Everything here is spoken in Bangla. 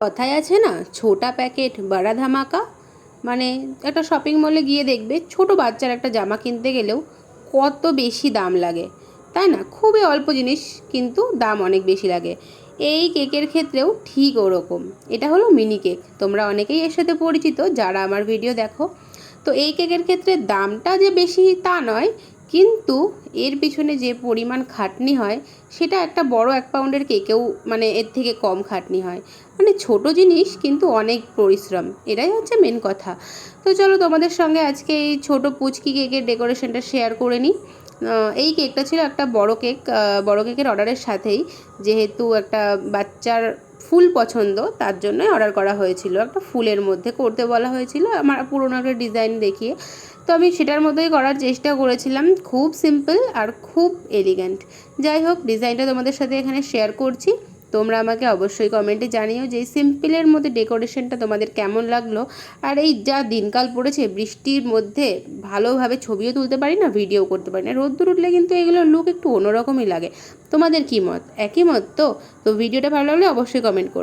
কথায় আছে না, ছোটা প্যাকেট বড়া ধামাকা। মানে একটা শপিং মলে গিয়ে দেখবে ছোট বাচ্চার একটা জামা কিনতে গেলেও কত বেশি দাম লাগে, তাই না? খুবই অল্প জিনিস কিন্তু দাম অনেক বেশি লাগে। এই কেকের ক্ষেত্রেও ঠিক ওরকম। এটা হলো মিনি কেক, তোমরা অনেকেই এর সাথে পরিচিত যারা আমার ভিডিও দেখো। তো এই কেকের ক্ষেত্রে দামটা যে বেশি তা নয়, কিন্তু এর পিছনে যে পরিমাণ খাটনি হয় সেটা একটা বড় 1 পাউন্ডের কেকেও মানে এর থেকে কম খাটনি হয়। মানে ছোট জিনিস কিন্তু অনেক পরিশ্রম, এটাই হচ্ছে মেন কথা। তো চলো তোমাদের সঙ্গে আজকে এই ছোট পুচকি কেকের ডেকোরেশনটা শেয়ার করে নিই। এই কেকটা ছিল একটা বড় কেক, বড় কেকের অর্ডারের সাথেই, যেহেতু একটা বাচ্চার ফুল পছন্দ তার জন্যই অর্ডার করা হয়েছিল। একটা ফুলের মধ্যে করতে বলা হয়েছিল আমার পুরোনো একটা ডিজাইন দেখিয়ে, তো আমি সেটার মতোই করার চেষ্টা করেছিলাম। খুব সিম্পল আর খুব এলিগ্যান্ট। যাই হোক, ডিজাইনটা তোমাদের সাথে এখানে শেয়ার করছি। তোমরা আমাকে অবশ্যই কমেন্টে জানিও যে এই সিম্পলের মধ্যে ডেকোরেশনটা তোমাদের কেমন লাগলো। আর এই যা দিনকাল পড়েছে, বৃষ্টির মধ্যে ভালোভাবে ছবিও তুলতে পারি না, ভিডিও করতে পারি না, রোদ্দুর উঠলে কিন্তু এগুলো লুক একটু অন্যরকমই লাগে। তোমাদের কী মত? একই মত তো? তো ভিডিওটা ভালো লাগলে অবশ্যই কমেন্ট করো।